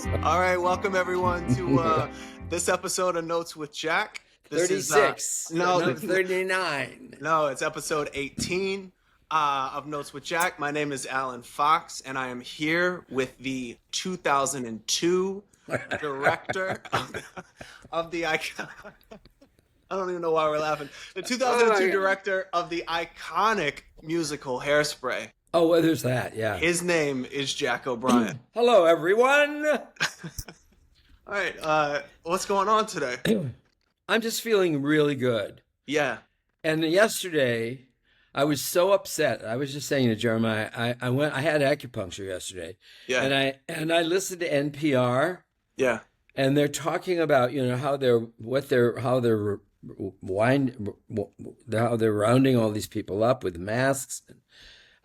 All right, welcome everyone to this episode of Notes with Jack. This 36. is no, No, 39. no, it's episode 18 of Notes with Jack. My name is Alan Fox, and I am here with the 2002 director of the icon. I don't even know why we're laughing. The 2002 director of the iconic musical Hairspray. Oh, well, there's that, yeah. His name is Jack O'Brien. Hello, everyone. All right, what's going on today? I'm just feeling really good. Yeah. And yesterday, I was so upset. I was just saying to Jeremiah, I had acupuncture yesterday. Yeah. And I listened to NPR. Yeah. And they're talking about, how they're rounding all these people up with masks.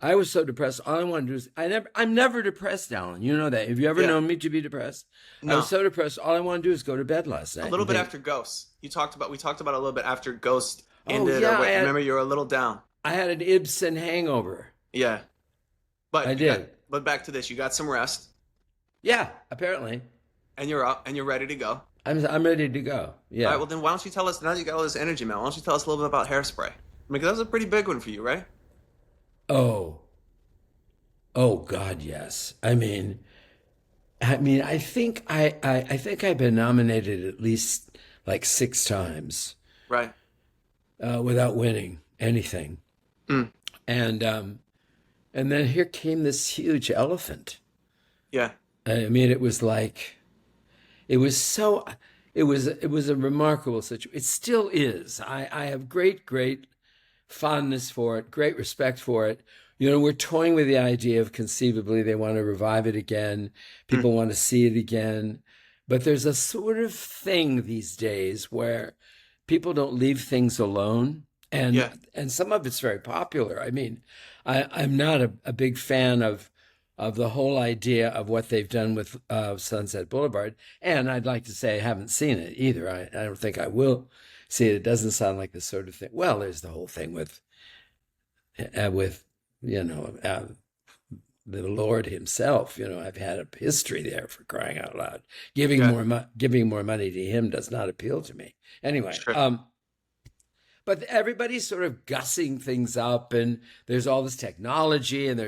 I was so depressed. All I want to do is I'm never depressed, Alan. You know that. Have you ever known me to be depressed? No. I was so depressed. All I want to do is go to bed last night. A little bit after Ghost. We talked about it a little bit after Ghost ended. Remember, you were a little down. I had an Ibsen hangover. Yeah. But I did. But back to this. You got some rest. Yeah, apparently. And you're up and you're ready to go. I'm ready to go. Yeah. All right, well then why don't you tell us, now that you got all this energy, man, why don't you tell us a little bit about Hairspray? I mean, 'cause that was a pretty big one for you, right? Oh God, yes. I think I've been nominated at least like 6 times, right? Without winning anything. And then here came this huge elephant. Yeah. It was like, it was a remarkable situation. It still is. I have great fondness for it, great respect for it. We're toying with the idea of conceivably they want to revive it again. People want to see it again. But there's a sort of thing these days where people don't leave things alone. And some of it's very popular. I'm not a big fan of the whole idea of what they've done with Sunset Boulevard. And I'd like to say I haven't seen it either. I don't think I will see it. It doesn't sound like the sort of thing. Well, there's the whole thing with the Lord himself. I've had a history there, for crying out loud. Giving more money to him does not appeal to me. Anyway, but everybody's sort of gussing things up, and there's all this technology, and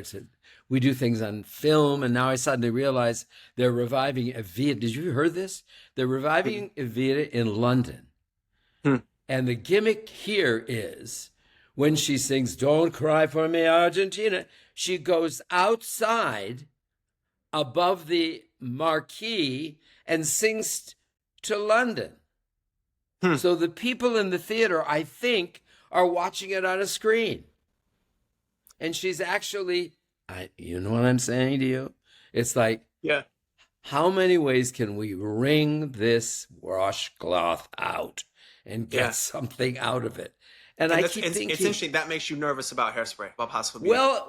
we do things on film, and now I suddenly realize they're reviving Evita. Did you hear this? They're reviving Evita in London. And the gimmick here is when she sings "Don't Cry for Me, Argentina," she goes outside above the marquee and sings to London. So the people in the theater, I think, are watching it on a screen. And she's actually, you know what I'm saying to you? It's like, how many ways can we wring this washcloth out and get something out of it? And I keep thinking, it's interesting. That makes you nervous about Hairspray, about possibly. Well,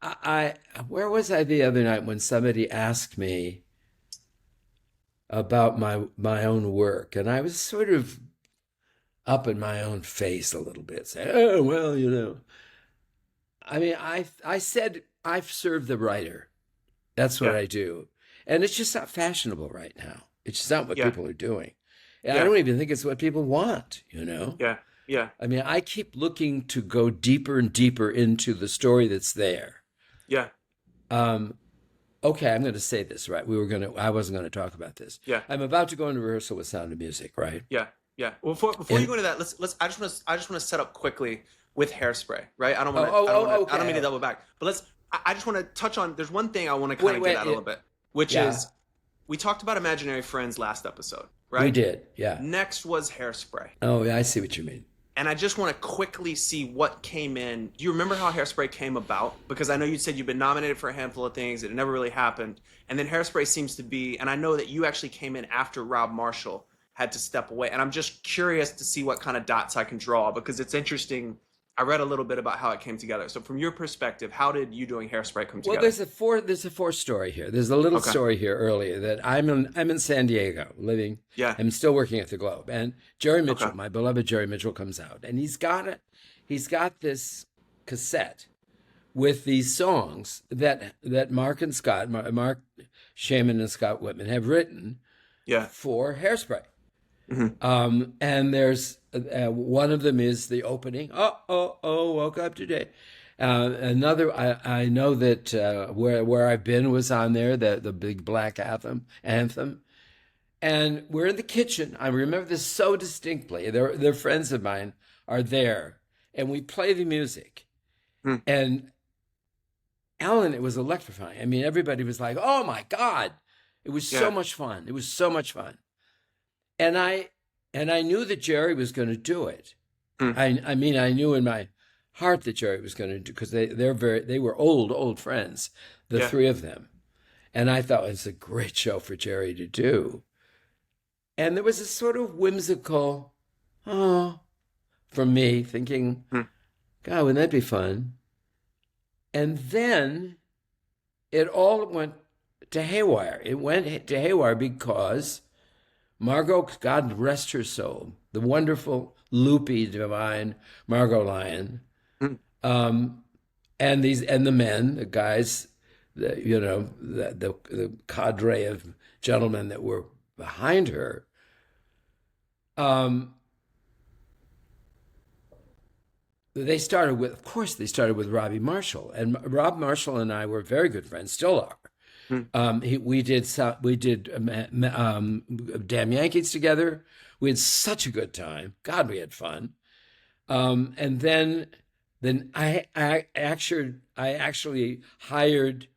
I where was I the other night when somebody asked me about my own work, and I was sort of up in my own face a little bit, saying, "Oh well, I said I've served the writer. That's what I do, and it's just not fashionable right now. It's just not what people are doing. And I don't even think it's what people want. Yeah. I keep looking to go deeper and deeper into the story that's there. Yeah. Okay, I'm going to say this, right? I wasn't going to talk about this. Yeah. I'm about to go into rehearsal with Sound of Music, right? Yeah. Well, before you go into that, I just want to set up quickly with Hairspray, right? I don't mean to double back, but I just want to touch on. There's one thing I want to kind of get out a little bit, which is we talked about imaginary friends last episode, right? We did, yeah. Next was Hairspray. Oh, yeah, I see what you mean. And I just want to quickly see what came in. Do you remember how Hairspray came about? Because I know you said you've been nominated for a handful of things. It never really happened. And then Hairspray seems to be, and I know that you actually came in after Rob Marshall had to step away. And I'm just curious to see what kind of dots I can draw, because it's interesting. I read a little bit about how it came together. So from your perspective, how did you doing Hairspray come together? Well, there's a fourth story here. There's a little story here earlier that I'm in San Diego living. Yeah. I'm still working at the Globe. And Jerry Mitchell, my beloved Jerry Mitchell, comes out, and he's got this cassette with these songs that Mark Shaman and Scott Whitman have written Yeah. for Hairspray. Hmm. And there's one of them is the opening. Oh, oh, oh, woke up today. Another, I know that where I've been was on there, the big black anthem. And we're in the kitchen. I remember this so distinctly. They're friends of mine are there, and we play the music. Hmm. And Alan, it was electrifying. I mean, everybody was like, "Oh my God!" It was so Yeah. much fun. It was so much fun. And I knew that Jerry was going to do it. Hmm. I mean, I knew in my heart that Jerry was going to do, because they were old friends, the Yeah. three of them. And I thought it was a great show for Jerry to do. And there was a sort of whimsical, oh, from me, thinking, Hmm. God, wouldn't that be fun? And then it all went to haywire. It went to haywire because Margot, God rest her soul, the wonderful, loopy, divine Margot Lyon, Hmm. and the men, the guys, the cadre of gentlemen that were behind her. They started with Robbie Marshall, and Rob Marshall and I were very good friends, still are. Hmm. We did Damn Yankees together. We had such a good time. God, we had fun. And then I actually hired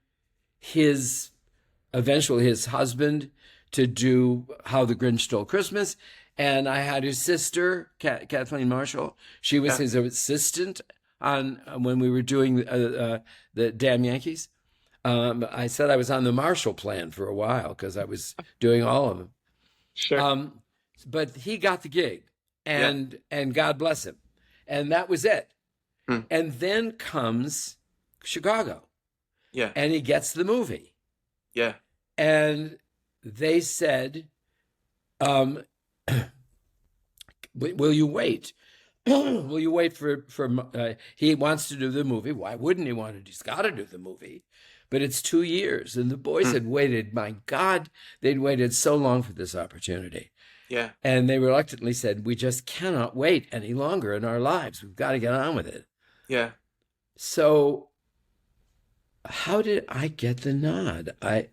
eventually his husband to do How the Grinch Stole Christmas. And I had his sister, Kathleen Marshall. She was Yeah. his assistant on when we were doing the Damn Yankees. I said I was on the Marshall Plan for a while because I was doing all of them. Sure. But he got the gig, Yeah. and God bless him. And that was it. Hmm. And then comes Chicago, Yeah. and he gets the movie. Yeah. And they said, will you wait? Will you wait for he wants to do the movie. Why wouldn't he want to? He's got to do the movie. But it's 2 years. And the boys had waited, my God, they'd waited so long for this opportunity. Yeah. And they reluctantly said, we just cannot wait any longer in our lives. We've got to get on with it. Yeah. So how did I get the nod? I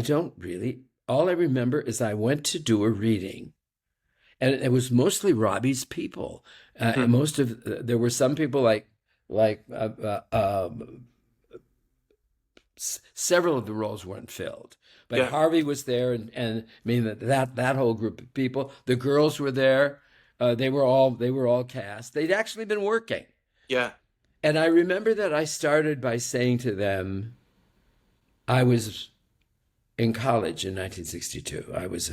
don't really. All I remember is I went to do a reading, and it was mostly Robbie's people. There were some people like several of the roles weren't filled, but Yeah. Harvey was there, and I mean that whole group of people. The girls were there. They were all cast. They'd actually been working. Yeah. And I remember that I started by saying to them, I was in college in 1962. I was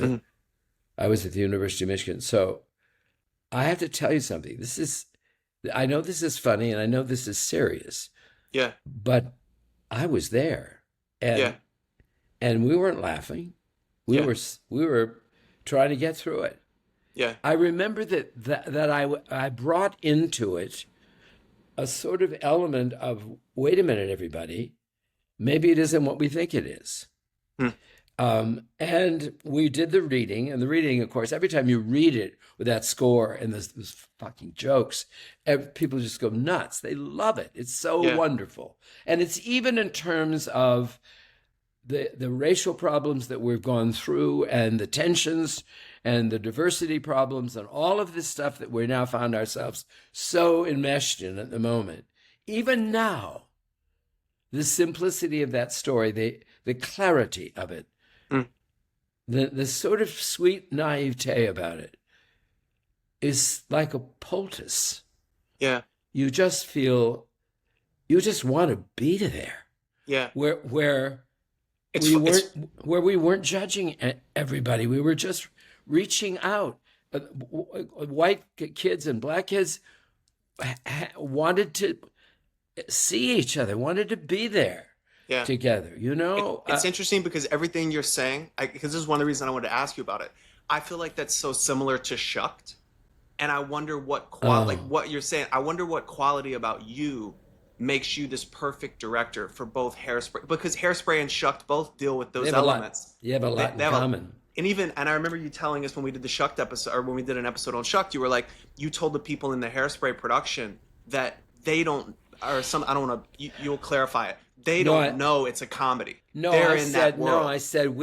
at the University of Michigan. So I have to tell you something. I know this is funny, and I know this is serious. Yeah. But I was there, and Yeah. and we weren't laughing. We Yeah. were trying to get through it. Yeah. I remember that I brought into it a sort of element of, wait a minute, everybody, maybe it isn't what we think it is. And we did the reading, and the reading, of course, every time you read it with that score and those fucking jokes, people just go nuts. They love it. It's so wonderful. And it's even in terms of the racial problems that we've gone through, and the tensions and the diversity problems and all of this stuff that we now found ourselves so enmeshed in at the moment. Even now, the simplicity of that story, the clarity of it, the sort of sweet naivete about it is like a poultice. Yeah. You just want to be there. Yeah. Where we weren't judging everybody. We were just reaching out. White kids and black kids wanted to see each other, wanted to be there together, It's interesting because everything you're saying, because this is one of the reasons I wanted to ask you about it. I feel like that's so similar to Shucked, and I wonder what what you're saying. I wonder what quality about you makes you this perfect director for both Hairspray, because Hairspray and Shucked both deal with those They have elements. You have a lot in common. And I remember you telling us when we did the Shucked episode, or when we did an episode on Shucked, you were like, you told the people in the Hairspray production that they don't, or some, I don't want to, you'll clarify it. They don't know it's a comedy. No, They're I in said, that world. no, I said,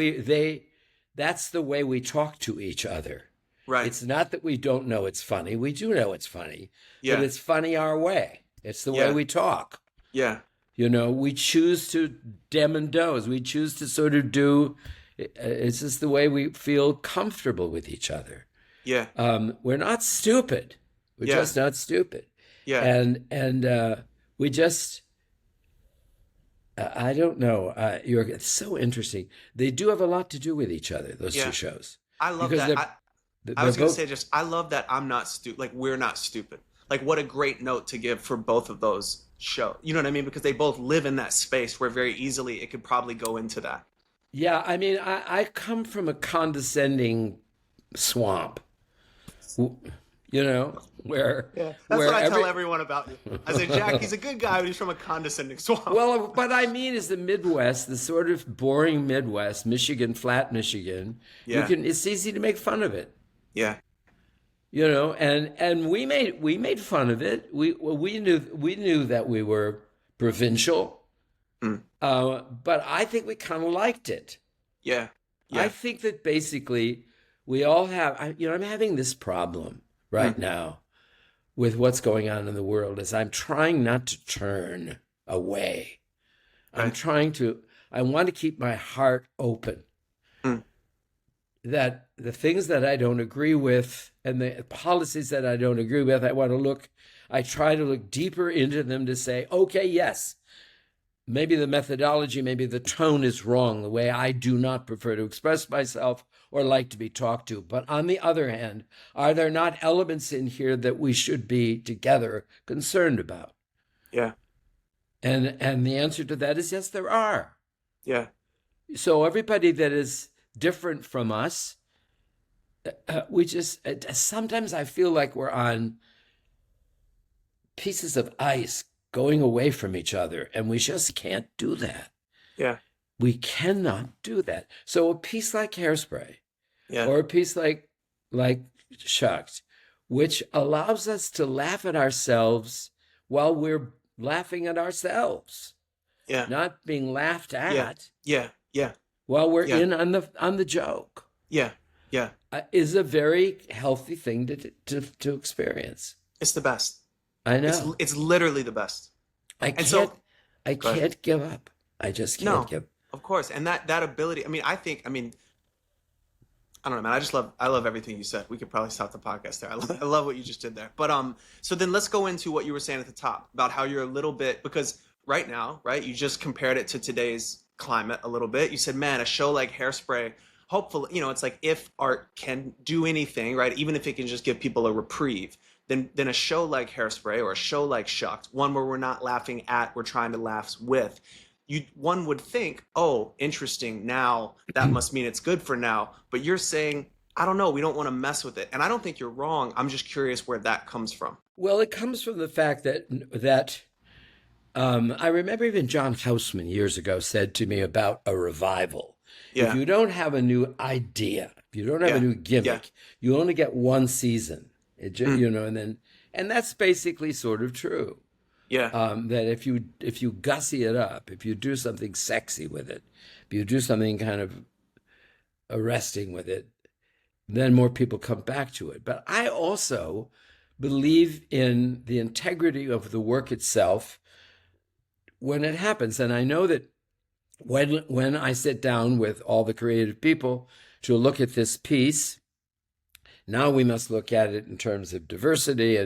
that's the way we talk to each other. Right. It's not that we don't know it's funny. We do know it's funny, but it's funny our way. It's the way we talk. Yeah. You know, we choose to dem and doze. We choose to sort of do, it's just the way we feel comfortable with each other. Yeah. We're not stupid. We're just not stupid. Yeah. And we just, I don't know. It's so interesting. They do have a lot to do with each other, those two shows. I love that. I was going to say I love that I'm not stupid. Like, we're not stupid. Like, what a great note to give for both of those shows. You know what I mean? Because they both live in that space where very easily it could probably go into that. Yeah, I mean, I come from a condescending swamp, you know, where... Yeah, that's what I tell everyone about you. I say, Jack, he's a good guy, but he's from a condescending swamp. Well, what I mean is the Midwest, the sort of boring Midwest, Michigan, flat Michigan, it's easy to make fun of it. Yeah. You know, and we made fun of it. We knew that we were provincial, but I think we kind of liked it. Yeah. I think that basically we all have. I'm having this problem right now with what's going on in the world. Is I'm trying not to turn away. Right. I want to keep my heart open. That the things that I don't agree with and the policies that I don't agree with, I try to look deeper into them to say, okay, yes, maybe the methodology, maybe the tone is wrong, the way I do not prefer to express myself or like to be talked to. But on the other hand, are there not elements in here that we should be together concerned about? Yeah. And the answer to that is yes, there are. Yeah. So everybody that is different from us, we just, sometimes I feel like we're on pieces of ice going away from each other, and we just can't do that. Yeah. We cannot do that. So a piece like Hairspray, or a piece like Shucked, which allows us to laugh at ourselves while we're laughing at ourselves. Yeah. Not being laughed at. Yeah. While we're in on the joke. Yeah. Is a very healthy thing to experience. It's the best. I know. It's literally the best. I can't give up. I just can't give up. Of course. And that ability, I don't know, man. I love everything you said. We could probably stop the podcast there. I love what you just did there. But so then let's go into what you were saying at the top about how you're a little bit, because right now, right, you just compared it to today's climate a little bit. You said, man, a show like Hairspray, hopefully, it's like if art can do anything, right, even if it can just give people a reprieve, then a show like Hairspray or a show like Shucked, one where we're not laughing at, we're trying to laugh with, one would think, oh, interesting, now that must mean it's good for now. But you're saying, I don't know, we don't want to mess with it. And I don't think you're wrong. I'm just curious where that comes from. Well, it comes from the fact that I remember even John Houseman years ago said to me about a revival. If you don't have a new idea, if you don't have a new gimmick, you only get one season. And that's basically sort of true. Yeah. That if you gussy it up, if you do something sexy with it, if you do something kind of arresting with it, then more people come back to it. But I also believe in the integrity of the work itself when it happens. And I know that when I sit down with all the creative people to look at this piece, now we must look at it in terms of diversity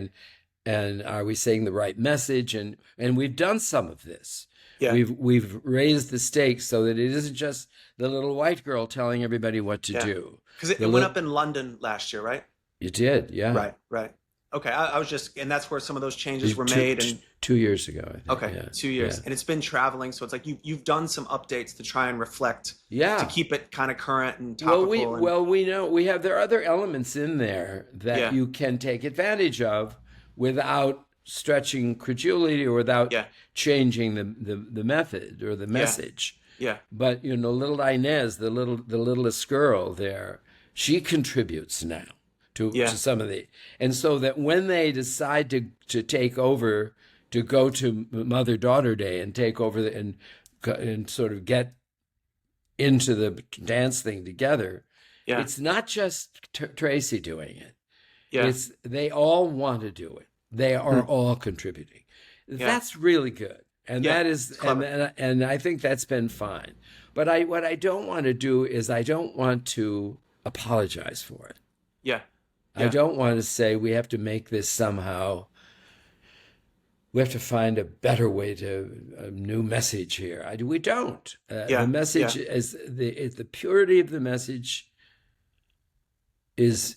and are we saying the right message? And we've done some of this. Yeah. We've raised the stakes so that it isn't just the little white girl telling everybody what to do. Because it went up in London last year, right? You did, yeah. Right. Okay, I was just, and that's where some of those changes were made. And 2 years ago, I think. Okay, 2 years. Yeah. And it's been traveling, so it's like you've done some updates to try and reflect, to keep it kind of current and topical. Well, we know there are other elements in there that you can take advantage of without stretching credulity or without Yeah. changing the method or the Yeah. message. Yeah. But little Inez, the littlest girl there, she contributes now to Yeah. some of the, and so that when they decide to take over, to go to Mother Daughter Day and take over and sort of get into the dance thing together, Yeah. it's not just Tracy doing it. Yeah. It's they all want to do it. They are all contributing. Yeah. That's really good. And Yeah. that is, and I think that's been fine. But what I don't want to do is I don't want to apologize for it. Yeah. I don't want to say we have to make this somehow. We have to find a better way a new message here. We don't. The message is the purity of the message is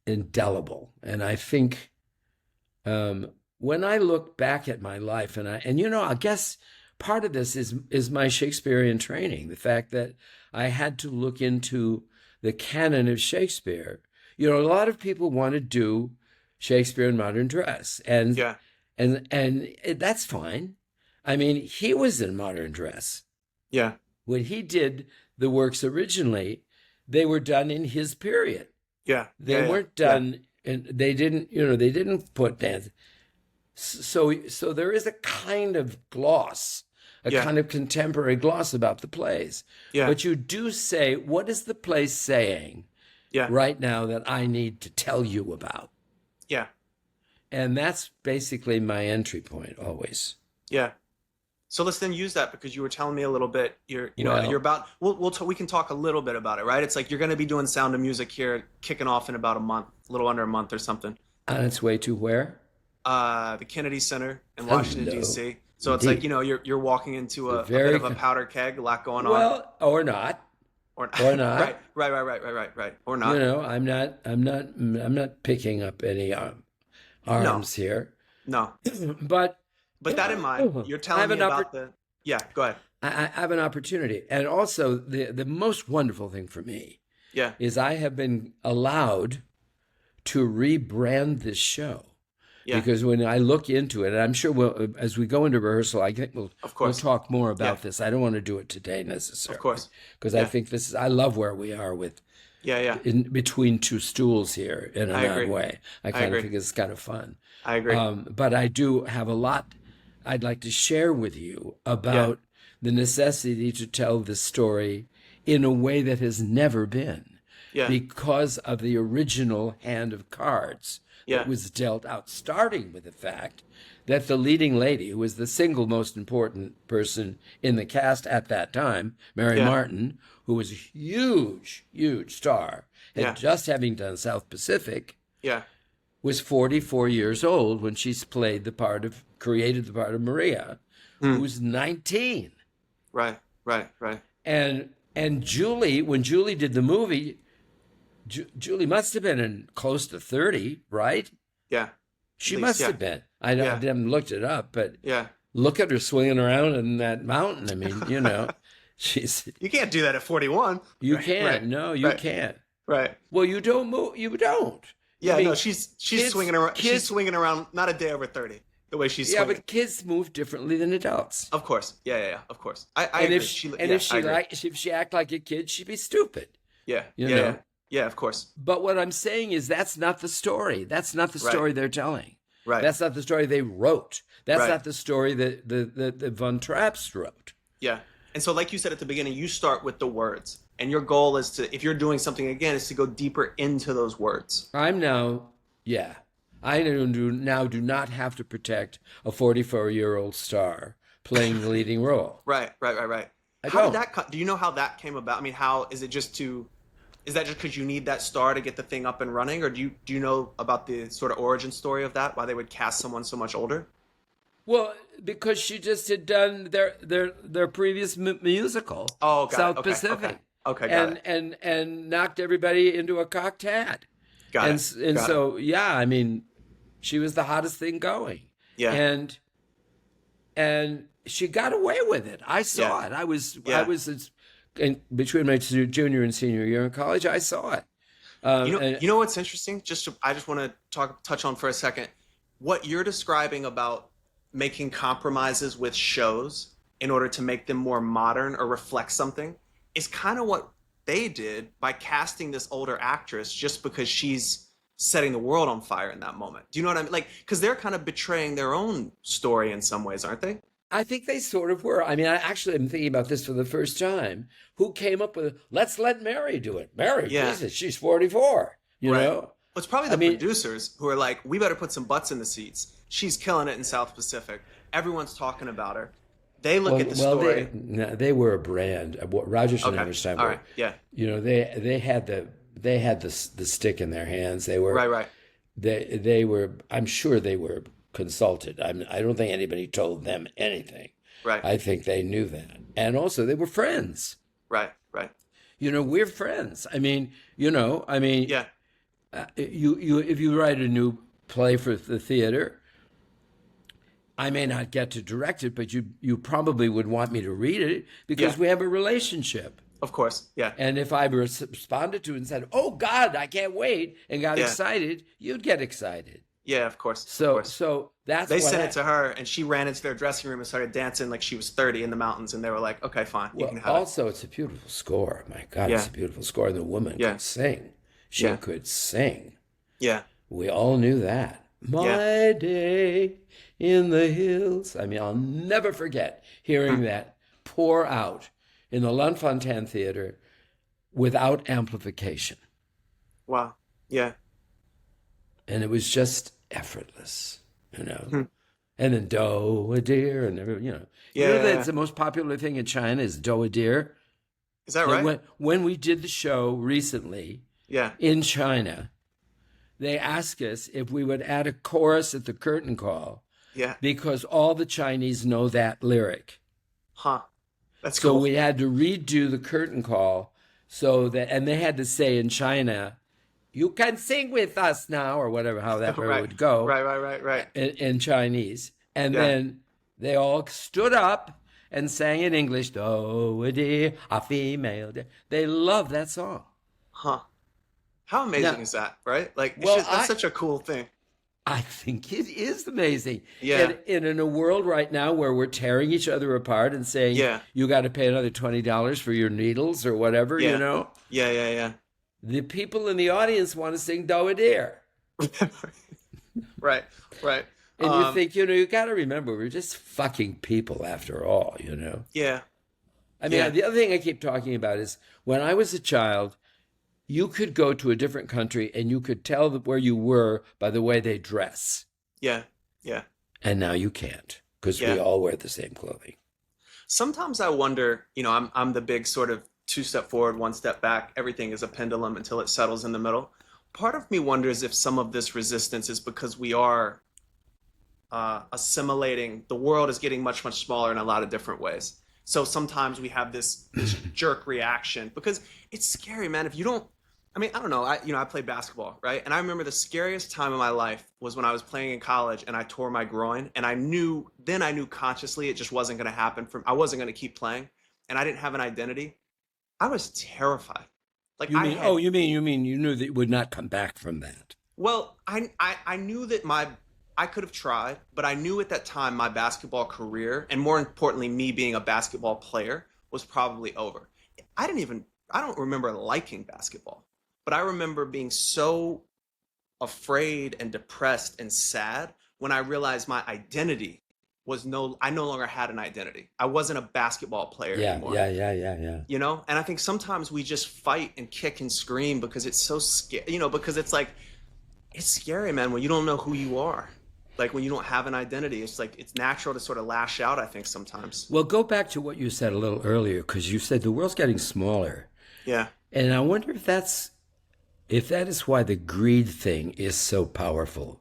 indelible, and I think when I look back at my life, and I guess part of this is my Shakespearean training, the fact that I had to look into the canon of Shakespeare. A lot of people want to do Shakespeare in modern dress, and that's fine. I mean, he was in modern dress. Yeah. When he did the works originally, they were done in his period. Yeah. They weren't done, and they didn't put dance. So there is a kind of gloss, a kind of contemporary gloss about the plays. Yeah. But you do say, what is the play saying right now that I need to tell you about? Yeah. And that's basically my entry point always. Yeah. So let's then use that, because you were telling me a little bit. You're about. We can talk a little bit about it, right? It's like you're going to be doing Sound of Music here, kicking off in about a month, a little under a month or something. On its way to where? The Kennedy Center in Washington D.C. So it's like you're walking into a bit of a powder keg, a lot going on. Well, or not. Or not. Right. Or not. I'm not picking up any arms here. No. But that in mind, you're telling me about the. Yeah, go ahead. I have an opportunity, and also the most wonderful thing for me, is I have been allowed to rebrand this show. Yeah. Because when I look into it, and I'm sure as we go into rehearsal, I think we'll talk more about this. I don't want to do it today necessarily. Of course. Because I think I love where we are with in between two stools here in an odd way. I kind of think it's kind of fun. I agree. But I do have a lot I'd like to share with you about the necessity to tell this story in a way that has never been. Because of the original hand of cards that was dealt out, starting with the fact that the leading lady, who was the single most important person in the cast at that time, Mary Martin, who was a huge, huge star, and just having done South Pacific, was 44 years old when she created the part of Maria, who was 19. Right. And Julie, when Julie did the movie, Julie must have been close to 30, right? Yeah. She must have been. I haven't looked it up, but look at her swinging around in that mountain. I mean, she's. You can't do that at 41. You can't. Right. No, you can't. Right. Well, you don't move. You don't. Yeah, no, she's swinging around. She's swinging around not a day over 30. The way she's swinging. Yeah, but kids move differently than adults. Of course. Yeah. Of course. I agree. If she act like a kid, she'd be stupid. Yeah. Yeah, of course. But what I'm saying is that's not the story. That's not the story they're telling. Right. That's not the story they wrote. That's not the story that the Von Trapps wrote. Yeah. And so like you said at the beginning, you start with the words. And your goal is to, if you're doing something again, is to go deeper into those words. I do not have to protect a 44-year-old star playing the leading role. Right. Do you know how that came about? I mean, is that just because you need that star to get the thing up and running, or do you know about the sort of origin story of that? Why they would cast someone so much older? Well, because she just had done their previous musical, South Pacific, and knocked everybody into a cocked hat. I mean, she was the hottest thing going. Yeah, and she got away with it. I saw it. I was between my junior and senior year in college, I saw it. You know what's interesting? I just want to touch on for a second. what you're describing about making compromises with shows in order to make them more modern or reflect something is kind of what they did by casting this older actress just because she's setting the world on fire in that moment. Do you know what I mean? Like, because they're kind of betraying their own story in some ways, aren't they? I think they sort of were. I mean, I actually am thinking about this for the first time. Who came up with, let's let Mary do it? Mary, Yeah. Jesus, she's 44, you Right. know? Well, it's probably I the mean, producers who are like, we better put some butts in the seats. She's killing it in South Pacific. Everyone's talking about her. They look at the story. they were a brand. Rogers and Okay. Hammerstein All were, right. Yeah. you know, they had the stick in their hands. They were, Right. Right. they were, I'm sure they were consulted. I don't think anybody told them anything. Right. I think they knew that. And also they were friends. Right. Right. You know, we're friends. I mean, you know, I mean, Yeah. you if you write a new play for the theater, I may not get to direct it, but you probably would want me to read it because Yeah. we have a relationship. Of course. Yeah. And if I responded to it and said, "Oh God, I can't wait," and got Yeah. excited, you'd get excited. Yeah. Of course. Of So course. so that's They what sent it to her, and she ran into their dressing room and started dancing like she was 30 in the mountains, and they were like, "Okay, fine, you well, can have it." also it's a beautiful score. My God, Yeah. it's a beautiful score. The woman Yeah. could sing. She Yeah. could sing. Yeah. We all knew that. My day in the hills. I mean, I'll never forget hearing that pour out in the Luntfontein Theater without amplification. Wow. Yeah. And it was just effortless, you know. Hmm. And then Do a Deer and every, you know. You Yeah. know that's the most popular thing in China is Do a Deer. Is that And right? when we did the show recently Yeah. in China, they asked us if we would add a chorus at the curtain call Yeah. because all the Chinese know that lyric. Huh. That's So cool. we had to redo the curtain call so that, and they had to say in China, "You can sing with us now," or whatever, how that Right. would go Right. in Chinese. And Yeah. then they all stood up and sang in English, "Do a dear, a female dear." They love that song. Huh. How amazing Now- is that, right? Like, it's Well, just, that's such a cool thing. I think it is amazing. Yeah. And in a world right now where we're tearing each other apart and saying, Yeah. you got to pay another $20 for your needles or whatever, Yeah. you know, Yeah. the people in the audience want to sing Do a Deer. Right. Right. And you think, you know, you got to remember, we're just fucking people after all, you know. Yeah. I mean, Yeah. the other thing I keep talking about is when I was a child, you could go to a different country and you could tell where you were by the way they dress. Yeah. Yeah. And now you can't because Yeah. we all wear the same clothing. Sometimes I wonder, you know, I'm the big sort of two step forward, one step back. Everything is a pendulum until it settles in the middle. Part of me wonders if some of this resistance is because we are assimilating. The world is getting much, much smaller in a lot of different ways. So sometimes we have this jerk reaction because it's scary, man. If you don't, I mean, I don't know. I played basketball, right? And I remember the scariest time of my life was when I was playing in college and I tore my groin. And I knew consciously it just wasn't going to happen. I wasn't going to keep playing, and I didn't have an identity. I was terrified. Like You I mean, had, you mean you knew that you would not come back from that. well, I knew that I could have tried, but I knew at that time my basketball career, and more importantly, me being a basketball player, was probably over. I don't remember liking basketball, but I remember being so afraid and depressed and sad when I realized my identity I no longer had an identity. I wasn't a basketball player anymore. Yeah. You know, and I think sometimes we just fight and kick and scream because it's so scary, you know, because it's like, it's scary, man, when you don't know who you are. Like when you don't have an identity, it's like, it's natural to sort of lash out, I think, sometimes. Well, go back to what you said a little earlier, because you said the world's getting smaller. Yeah. And I wonder if that is why the greed thing is so powerful.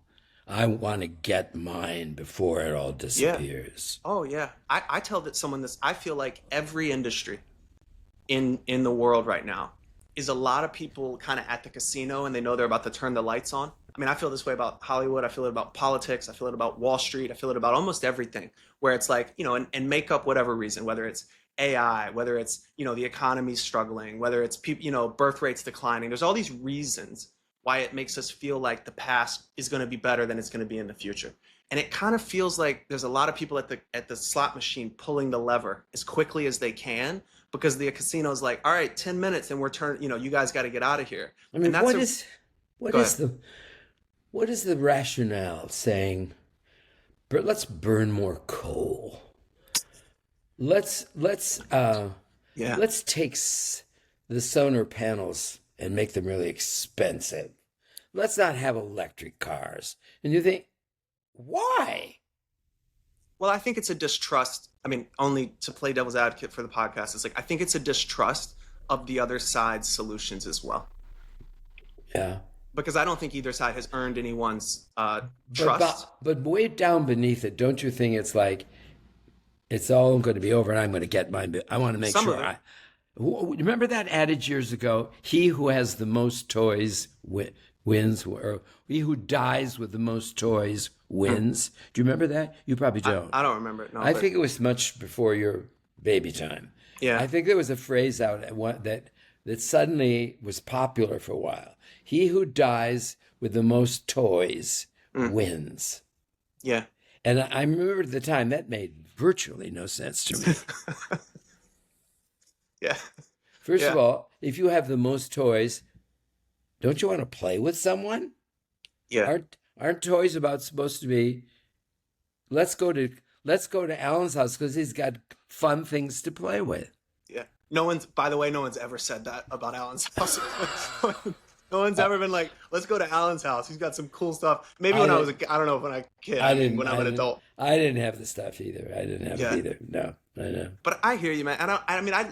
I want to get mine before it all disappears. Oh, yeah. I tell someone this, I feel like every industry in the world right now is a lot of people kind of at the casino and they know they're about to turn the lights on. I mean, I feel this way about Hollywood. I feel it about politics. I feel it about Wall Street. I feel it about almost everything, where it's like, you know, and make up whatever reason, whether it's AI, whether it's, you know, the economy's struggling, whether it's, you know, birth rates declining. There's all these reasons why it makes us feel like the past is going to be better than it's going to be in the future. And it kind of feels like there's a lot of people at the slot machine pulling the lever as quickly as they can, because the casino is like, all right, 10 minutes and you guys got to get out of here. I mean, And that's what is the rationale saying, but let's burn more coal. Let's take the solar panels and make them really expensive. Let's not have electric cars. And you think, why? Well, I think it's a distrust. I mean, only to play devil's advocate for the podcast, it's like I think it's a distrust of the other side's solutions as well. Yeah. Because I don't think either side has earned anyone's trust. But way down beneath it, don't you think it's like, it's all going to be over and I'm going to get mine? I want to make sure remember that adage years ago? He who has the most toys wins, or he who dies with the most toys wins. Do you remember that? You probably don't. I don't remember it. No, I think it was much before your baby time. Yeah. I think there was a phrase out that suddenly was popular for a while. He who dies with the most toys wins. Yeah. And I remember at the time that made virtually no sense to me. Yeah. First of all, if you have the most toys, don't you want to play with someone? Yeah. Aren't toys supposed to be, let's go to Alan's house because he's got fun things to play with. Yeah. By the way, no one's ever said that about Alan's house. No one's ever been like, let's go to Alan's house. He's got some cool stuff. Maybe when I was I don't know, when I was a kid, when I'm an adult. I didn't have the stuff either. I didn't have it either. No, I know. But I hear you, man.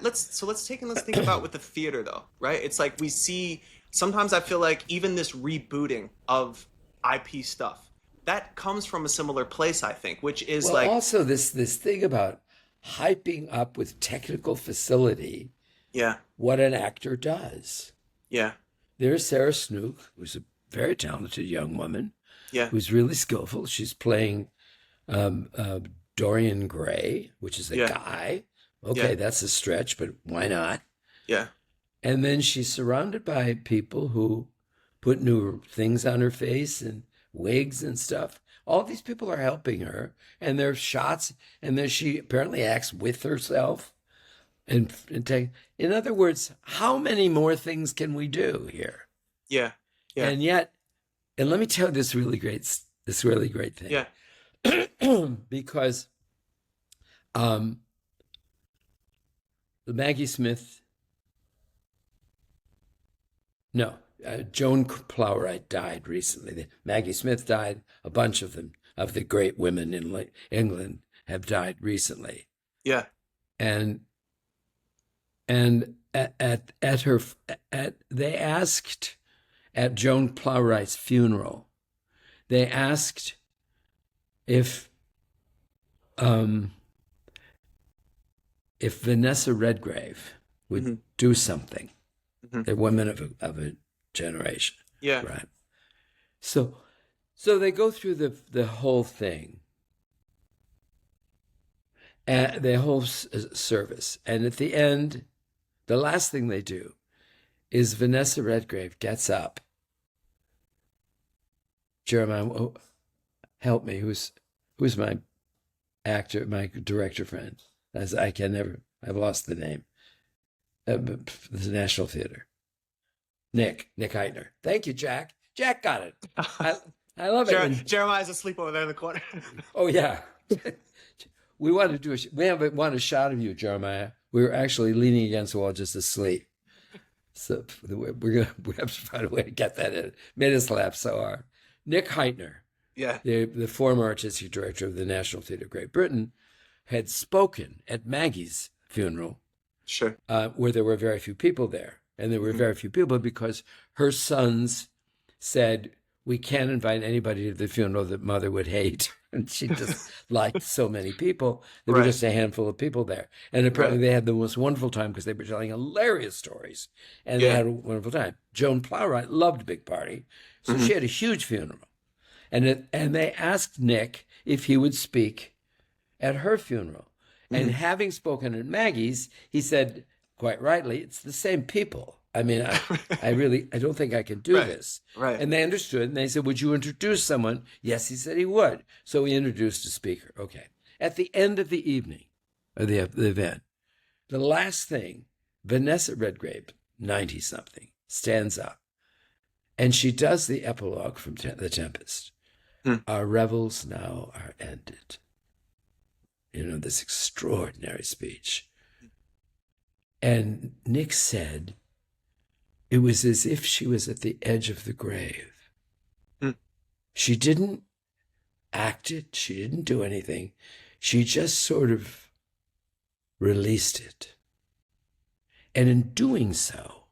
Let's think about with the theater though, right? It's like sometimes I feel like even this rebooting of IP stuff, that comes from a similar place, I think, which is also this thing about hyping up with technical facility what an actor does. Yeah. There's Sarah Snook, who's a very talented young woman, who's really skillful. She's playing Dorian Gray, which is a guy. Okay, that's a stretch, but why not? Yeah. And then she's surrounded by people who put new things on her face and wigs and stuff. All these people are helping her, and there's shots, and then she apparently acts with herself. In other words, how many more things can we do here? Yeah. And yet, and let me tell you this really great thing. Yeah. Because Maggie Smith, Joan Plowright died recently. Maggie Smith died. A bunch of them, of the great women in England, have died recently. Yeah. And they asked at Joan Plowright's funeral, they asked if Vanessa Redgrave would do something. They're women of a generation. Yeah. Right. So they go through the whole thing, and the whole service, and at the end, the last thing they do is Vanessa Redgrave gets up. Jeremiah, help me. Who's my actor, my director friend? I've lost the name. The National Theater. Nick Heitner. Thank you, Jack. Jack got it. I love it. Jeremiah's asleep over there in the corner. Oh yeah. We want a shot of you, Jeremiah. We were actually leaning against the wall, just asleep. So we have to find a way to get that in. Made us laugh so hard. Nick Heitner, the former artistic director of the National Theatre of Great Britain, had spoken at Maggie's funeral. Sure. Where there were very few people there. And there were very few people because her sons said, we can't invite anybody to the funeral that mother would hate. And she just liked so many people. There were just a handful of people there. And apparently they had the most wonderful time because they were telling hilarious stories. And they had a wonderful time. Joan Plowright loved Big Party. So she had a huge funeral. And they asked Nick if he would speak at her funeral. And having spoken at Maggie's, he said, quite rightly, it's the same people. I mean, I don't think I can do Right. this. Right. And they understood, and they said, would you introduce someone? Yes, he said he would. So we introduced a speaker. Okay. At the end of the evening, of the event, the last thing, Vanessa Redgrave, 90-something, stands up, and she does the epilogue from The Tempest. Our revels now are ended. You know, this extraordinary speech. And Nick said, it was as if she was at the edge of the grave. She didn't act it. She didn't do anything. She just sort of released it. And in doing so,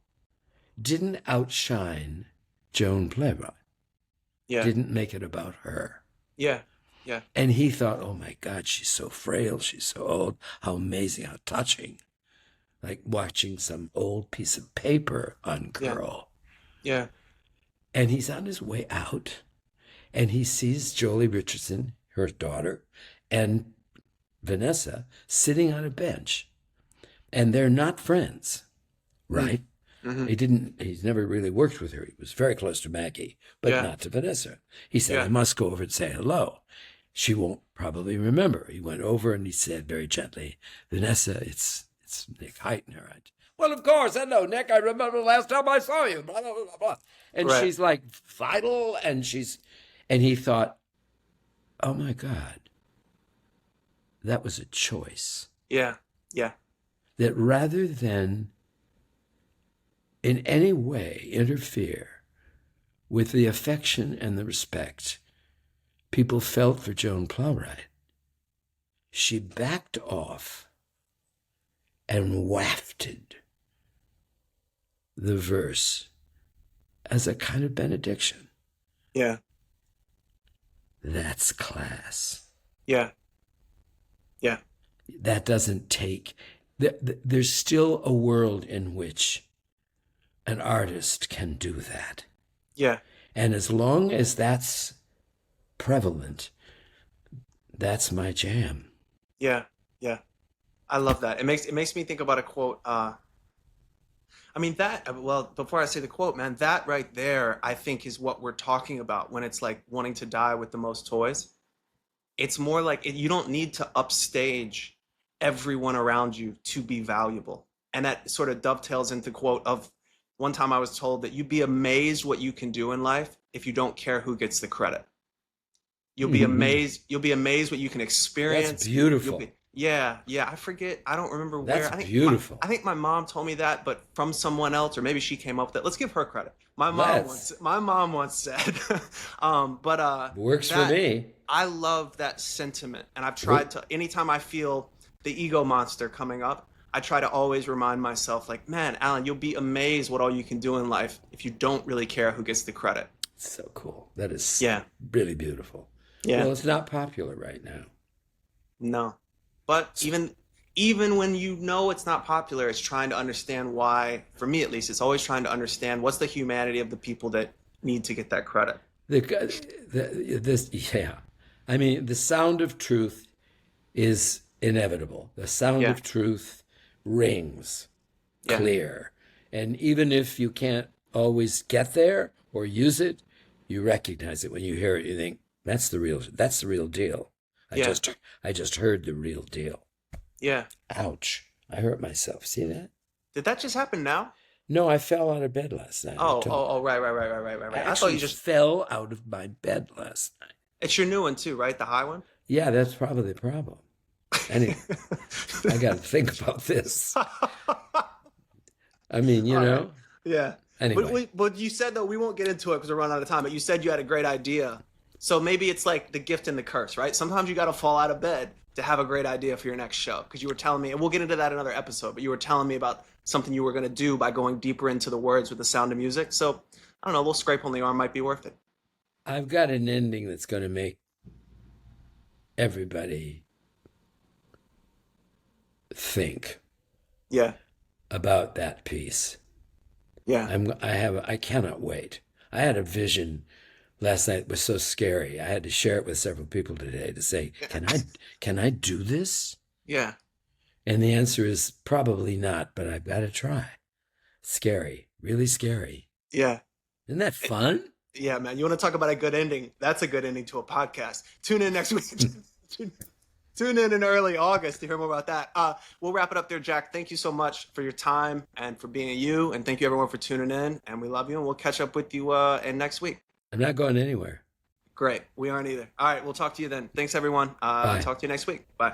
didn't outshine Joan Playwright. Yeah. Didn't make it about her. Yeah. Yeah. And he thought, oh my God, she's so frail. She's so old. How amazing, how touching. Like watching some old piece of paper uncurl. Yeah. And he's on his way out, and he sees Jolie Richardson, her daughter, and Vanessa sitting on a bench. And they're not friends, right? He's never really worked with her. He was very close to Maggie, but not to Vanessa. He said, I must go over and say hello. She won't probably remember. He went over and he said very gently, Vanessa, it's Nick Heitner. Well, of course, hello, Nick. I remember the last time I saw you. Blah, blah, blah, blah. And she's like vital, and he thought, oh my God, that was a choice. Yeah. Yeah. That rather than in any way interfere with the affection and the respect people felt for Joan Plowright, she backed off and wafted the verse as a kind of benediction. Yeah. That's class. Yeah. Yeah. That doesn't take... There's still a world in which an artist can do that. Yeah. And as long as that's prevalent, that's my jam. Yeah. Yeah. I love that. It makes me think about a quote. Before I say the quote, man, that right there, I think is what we're talking about when it's like wanting to die with the most toys. It's more like you don't need to upstage everyone around you to be valuable. And that sort of dovetails into the quote of one time I was told that you'd be amazed what you can do in life if you don't care who gets the credit. You'll be amazed. You'll be amazed what you can experience. That's beautiful. Yeah. I forget. I don't remember where. That's beautiful. I think my mom told me that, but from someone else, or maybe she came up with it. Let's give her credit. My mom once said, works for me. I love that sentiment, and I've tried to. Anytime I feel the ego monster coming up, I try to always remind myself, like, man, Alan, you'll be amazed what all you can do in life if you don't really care who gets the credit. So cool. That is really beautiful. Yeah. Well, it's not popular right now. No. But even when you know it's not popular, it's trying to understand why, for me at least, it's always trying to understand what's the humanity of the people that need to get that credit. I mean, the sound of truth is inevitable. The sound of truth rings clear. And even if you can't always get there or use it, you recognize it when you hear it. You think, that's the real deal. I just heard the real deal. Yeah. Ouch. I hurt myself. See that? Did that just happen now? No, I fell out of bed last night. Right. I thought you just fell out of my bed last night. It's your new one too, right? The high one? Yeah, that's probably the problem. Anyway, I got to think about this. I mean, you know? Right. Yeah. Anyway. But you said, though, we won't get into it because we're running out of time, but you said you had a great idea. So maybe it's like the gift and the curse, right? Sometimes you got to fall out of bed to have a great idea for your next show. Because you were telling me, and we'll get into that in another episode, but you were telling me about something you were going to do by going deeper into the words with the sound of music. So, I don't know, a little scrape on the arm might be worth it. I've got an ending that's going to make everybody think about that piece. Yeah. I cannot wait. I had a vision last night. It was so scary. I had to share it with several people today to say, can I do this? Yeah. And the answer is probably not, but I've got to try. Scary, really scary. Yeah. Isn't that fun? Yeah, man. You want to talk about a good ending? That's a good ending to a podcast. Tune in next week. Tune in early August to hear more about that. We'll wrap it up there, Jack. Thank you so much for your time and for being you. And thank you, everyone, for tuning in. And we love you. And we'll catch up with you in next week. I'm not going anywhere. Great. We aren't either. All right. We'll talk to you then. Thanks, everyone. Bye. Talk to you next week. Bye.